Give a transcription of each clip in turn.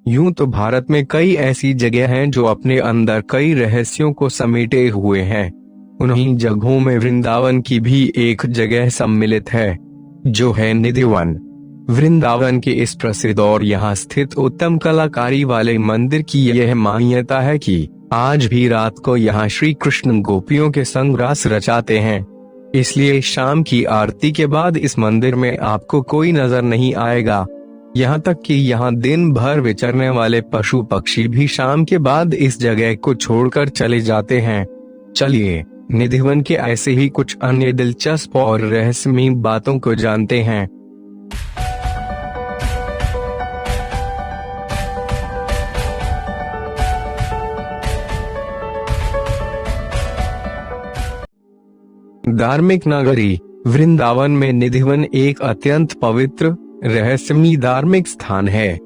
यूं तो भारत में कई ऐसी जगह हैं जो अपने अंदर कई रहस्यों को समेटे हुए हैं। उन्हीं जगहों में वृंदावन की भी एक जगह सम्मिलित है, जो है निधिवन। वृंदावन के इस प्रसिद्ध और यहाँ स्थित उत्तम कलाकारी वाले मंदिर की यह मान्यता है कि आज भी रात को यहाँ श्री कृष्ण गोपियों के संग रास रचाते हैं। इसलिए शाम की आरती के बाद इस मंदिर में आपको कोई नजर नहीं आएगा। यहाँ तक कि यहाँ दिन भर विचरने वाले पशु पक्षी भी शाम के बाद इस जगह को छोड़कर चले जाते हैं। चलिए निधिवन के ऐसे ही कुछ अन्य दिलचस्प और रहस्यमयी बातों को जानते हैं। धार्मिक नगरी वृंदावन में निधिवन एक अत्यंत पवित्र रहस्यमयी धार्मिक स्थान है।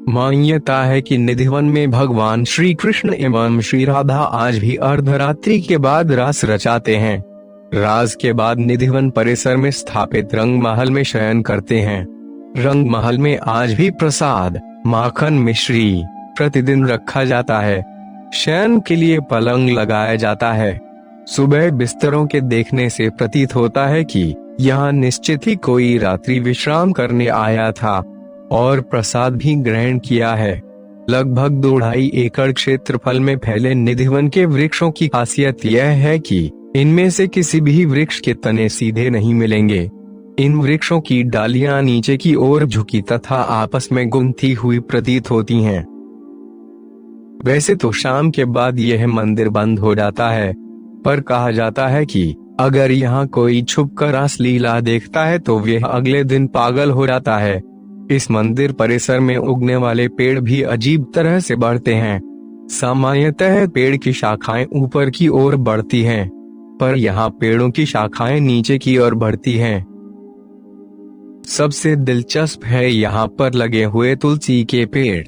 मान्यता है कि निधिवन में भगवान श्री कृष्ण एवं श्री राधा आज भी अर्धरात्रि के बाद रास रचाते हैं। रास के बाद निधिवन परिसर में स्थापित रंग महल में शयन करते हैं। रंग महल में आज भी प्रसाद, माखन, मिश्री प्रतिदिन रखा जाता है। शयन के लिए पलंग लगाया जाता है। सुबह बिस्तरों के देखने से प्रतीत होता है कि यहाँ निश्चित ही कोई रात्रि विश्राम करने आया था और प्रसाद भी ग्रहण किया है। लगभग 2.5 एकड़ क्षेत्रफल में फैले निधिवन के वृक्षों की खासियत यह है कि इनमें से किसी भी वृक्ष के तने सीधे नहीं मिलेंगे। इन वृक्षों की डालियां नीचे की ओर झुकी तथा आपस में गुंथी हुई प्रतीत होती हैं। वैसे तो शाम के बाद यह मंदिर बंद हो जाता है, पर कहा जाता है कि अगर यहाँ कोई छुपकर रासलीला देखता है तो वह अगले दिन पागल हो जाता है। इस मंदिर परिसर में उगने वाले पेड़ भी अजीब तरह से बढ़ते हैं। सामान्यतः पेड़ की शाखाएं ऊपर की ओर बढ़ती हैं, पर यहाँ पेड़ों की शाखाएं नीचे की ओर बढ़ती हैं। सबसे दिलचस्प है यहाँ पर लगे हुए तुलसी के पेड़।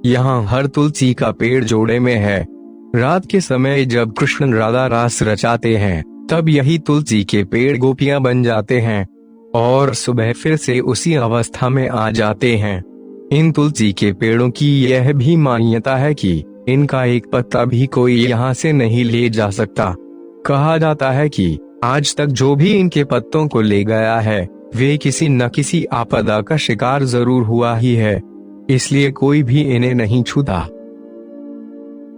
यहाँ हर तुलसी का पेड़ जोड़े में है। रात के समय जब कृष्ण राधा रास रचाते हैं तब यही तुलसी के पेड़ गोपियां बन जाते हैं और सुबह फिर से उसी अवस्था में आ जाते हैं। इन तुलसी के पेड़ों की यह भी मान्यता है कि इनका एक पत्ता भी कोई यहाँ से नहीं ले जा सकता। कहा जाता है कि आज तक जो भी इनके पत्तों को ले गया है वे किसी न किसी आपदा का शिकार जरूर हुआ ही है, इसलिए कोई भी इन्हें नहीं छूता।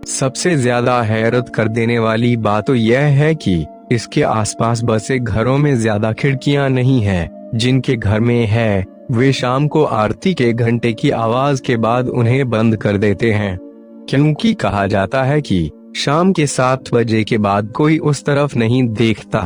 सबसे ज्यादा हैरत कर देने वाली बात तो यह है कि इसके आसपास बसे घरों में ज्यादा खिड़कियां नहीं है। जिनके घर में है वे शाम को आरती के घंटे की आवाज के बाद उन्हें बंद कर देते हैं, क्योंकि कहा जाता है कि शाम के 7 बजे के बाद कोई उस तरफ नहीं देखता।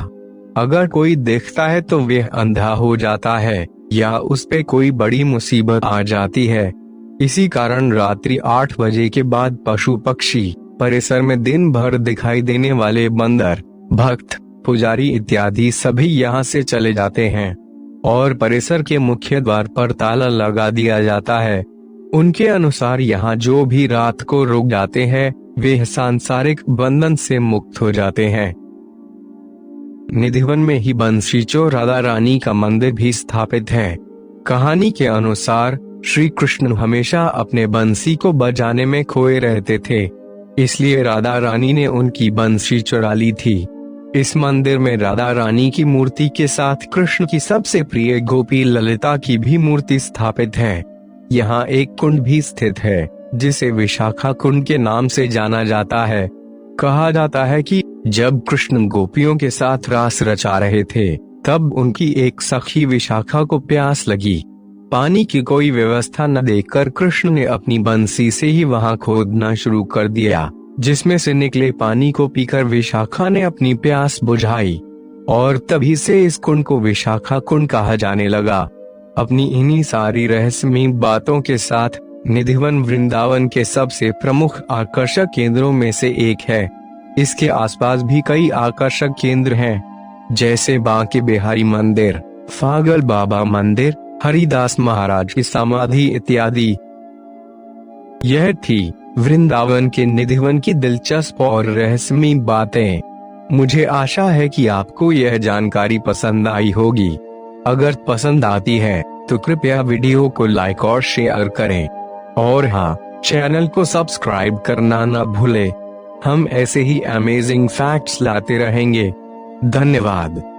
अगर कोई देखता है तो वह अंधा हो जाता है या उस पे कोई बड़ी मुसीबत आ जाती है। इसी कारण रात्रि 8 बजे के बाद पशु पक्षी, परिसर में दिन भर दिखाई देने वाले बंदर, भक्त, पुजारी इत्यादि सभी यहाँ से चले जाते हैं और परिसर के मुख्य द्वार पर ताला लगा दिया जाता है। उनके अनुसार यहाँ जो भी रात को रुक जाते हैं वे सांसारिक बंधन से मुक्त हो जाते हैं। निधिवन में ही बंसीचोर राधा रानी का मंदिर भी स्थापित है। कहानी के अनुसार श्री कृष्ण हमेशा अपने बंसी को बजाने में खोए रहते थे, इसलिए राधा रानी ने उनकी बंसी चुरा ली थी। इस मंदिर में राधा रानी की मूर्ति के साथ कृष्ण की सबसे प्रिय गोपी ललिता की भी मूर्ति स्थापित है। यहाँ एक कुंड भी स्थित है जिसे विशाखा कुंड के नाम से जाना जाता है। कहा जाता है कि जब कृष्ण गोपियों के साथ रास रचा रहे थे तब उनकी एक सखी विशाखा को प्यास लगी। पानी की कोई व्यवस्था न देखकर कृष्ण ने अपनी बंसी से ही वहां खोदना शुरू कर दिया, जिसमें से निकले पानी को पीकर विशाखा ने अपनी प्यास बुझाई और तभी से इस कुंड को विशाखा कुंड कहा जाने लगा। अपनी इन्हीं सारी रहस्यमयी बातों के साथ निधिवन वृंदावन के सबसे प्रमुख आकर्षक केंद्रों में से एक है। इसके आसपास भी कई आकर्षक केंद्र हैं, जैसे बांके बिहारी मंदिर, फागल बाबा मंदिर, हरिदास महाराज की समाधि इत्यादि। यह थी वृंदावन के निधिवन की दिलचस्प और रहस्यमयी बातें। मुझे आशा है कि आपको यह जानकारी पसंद आई होगी। अगर पसंद आती है तो कृपया वीडियो को लाइक और शेयर करें। और हाँ, चैनल को सब्सक्राइब करना न भूले। हम ऐसे ही अमेजिंग फैक्ट्स लाते रहेंगे। धन्यवाद।